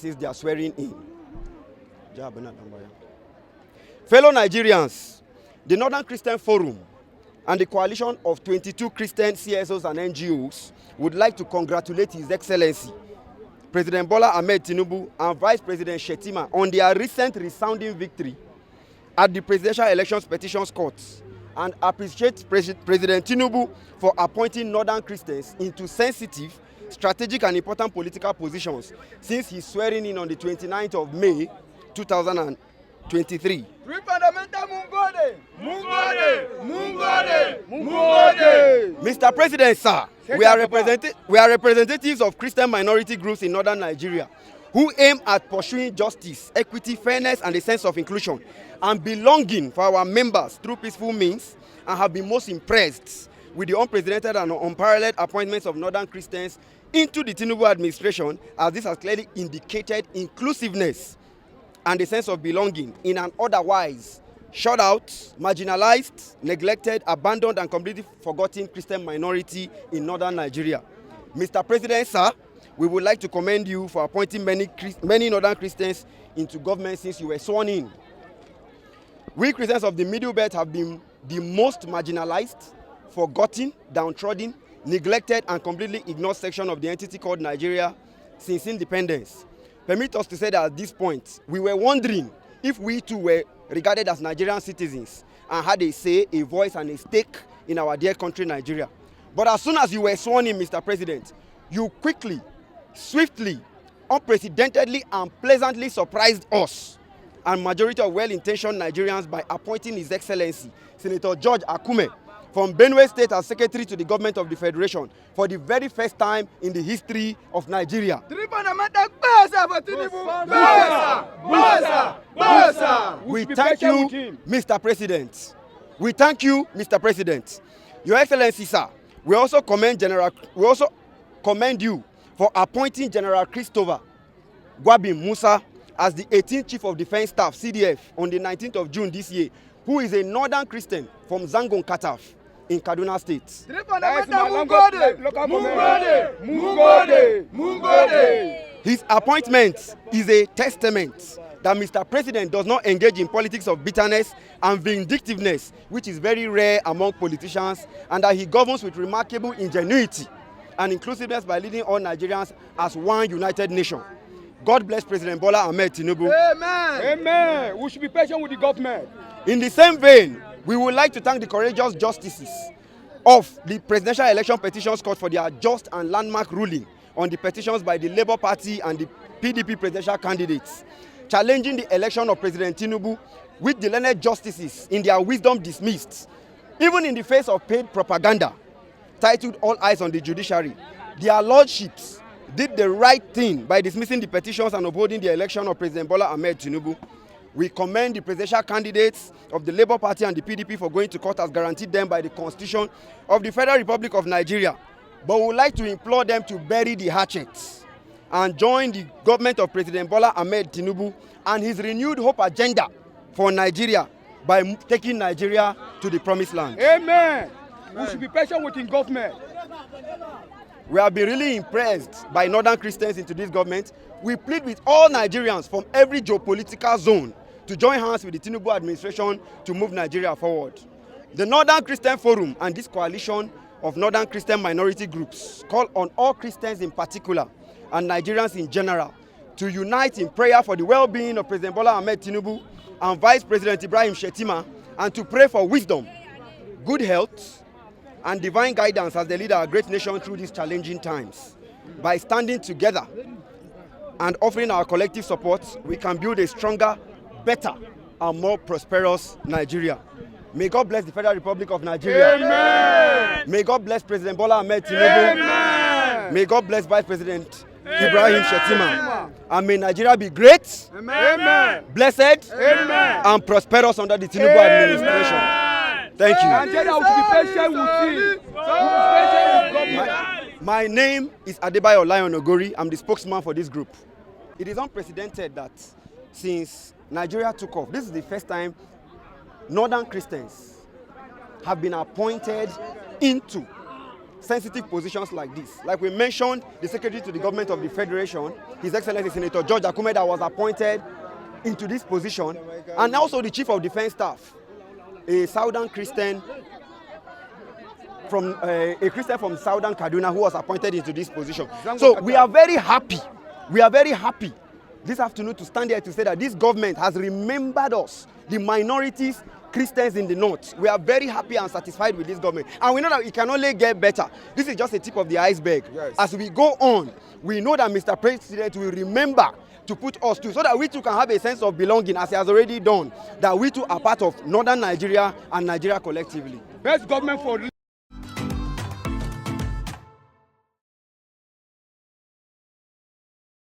since their swearing in. Fellow Nigerians, the Northern Christian Forum and the coalition of 22 Christian CSOs and NGOs would like to congratulate His Excellency, President Bola Ahmed Tinubu and Vice President Shettima on their recent resounding victory at the Presidential Elections Petitions Court and appreciate President Tinubu for appointing Northern Christians into sensitive, strategic and important political positions since his swearing in on the 29th of May 2023. Mr. President, sir, we are representatives of Christian minority groups in northern Nigeria who aim at pursuing justice, equity, fairness, and a sense of inclusion and belonging for our members through peaceful means, and have been most impressed with the unprecedented and unparalleled appointments of northern Christians into the Tinubu administration, as this has clearly indicated inclusiveness and a sense of belonging in an otherwise shut out, marginalized, neglected, abandoned, and completely forgotten Christian minority in northern Nigeria. Mr. President, sir, we would like to commend you for appointing many northern Christians into government since you were sworn in. We Christians of the Middle Belt have been the most marginalized, forgotten, downtrodden, neglected, and completely ignored section of the entity called Nigeria since independence. Permit us to say that at this point, we were wondering if we too were regarded as Nigerian citizens and had a say, a voice, and a stake in our dear country, Nigeria. But as soon as you were sworn in, Mr. President, you quickly, swiftly, unprecedentedly, and pleasantly surprised us and majority of well-intentioned Nigerians by appointing His Excellency, Senator George Akume, from Benue State as Secretary to the Government of the Federation for the very first time in the history of Nigeria. We thank you, Mr. President. We thank you, Mr. President. Your Excellency, sir, we also commend you for appointing General Christopher Gwabin Musa as the 18th Chief of Defense Staff, CDF, on the 19th of June this year, who is a northern Christian from Zangon Kataf in Kaduna State. His appointment is a testament that Mr. President does not engage in politics of bitterness and vindictiveness, which is very rare among politicians, and that he governs with remarkable ingenuity and inclusiveness by leading all Nigerians as one united nation. God bless President Bola Ahmed Tinubu. Amen. Amen. We should be patient with the government. In the same vein, we would like to thank the courageous justices of the Presidential Election Petitions Court for their just and landmark ruling on the petitions by the Labour Party and the PDP presidential candidates, challenging the election of President Tinubu, with the learned justices in their wisdom dismissed. Even in the face of paid propaganda titled All Eyes on the Judiciary, their lordships did the right thing by dismissing the petitions and upholding the election of President Bola Ahmed Tinubu. We commend the presidential candidates of the Labour Party and the PDP for going to court as guaranteed them by the Constitution of the Federal Republic of Nigeria. But we would like to implore them to bury the hatchets and join the government of President Bola Ahmed Tinubu and his renewed hope agenda for Nigeria by taking Nigeria to the promised land. Amen. We should be patient with the government. We have been really impressed by northern Christians into this government. We plead with all Nigerians from every geopolitical zone to join hands with the Tinubu administration to move Nigeria forward. The Northern Christian Forum and this coalition of northern Christian minority groups call on all Christians in particular and Nigerians in general to unite in prayer for the well-being of President Bola Ahmed Tinubu and Vice President Ibrahim Shettima, and to pray for wisdom, good health, and divine guidance as they lead our great nation through these challenging times. By standing together and offering our collective support, we can build a stronger, better, and more prosperous Nigeria. May God bless the Federal Republic of Nigeria. Amen. May God bless President Bola Ahmed Tinubu. Amen. May God bless Vice President Ibrahim Shettima. And may Nigeria be great, Amen. blessed, Amen. and prosperous under the Tinubu administration. Thank you. Nigeria will be patient with you. My name is Adebayo Lion Ogori. I'm the spokesman for this group. It is unprecedented that since Nigeria took off, this is the first time northern Christians have been appointed into sensitive positions like this. Like we mentioned, the Secretary to the Government of the Federation, His Excellency Senator George Akume, that was appointed into this position, and also the Chief of Defense Staff, a Southern Christian from Southern Kaduna, who was appointed into this position. So we are very happy. We are very happy this afternoon to stand here to say that this government has remembered us, the minorities, Christians in the north. We are very happy and satisfied with this government, and we know that it can only get better. This is just a tip of the iceberg. Yes. As we go on, we know that Mr. President will remember to put us too, so that we too can have a sense of belonging, as he has already done, that we too are part of northern Nigeria and Nigeria collectively. Best government for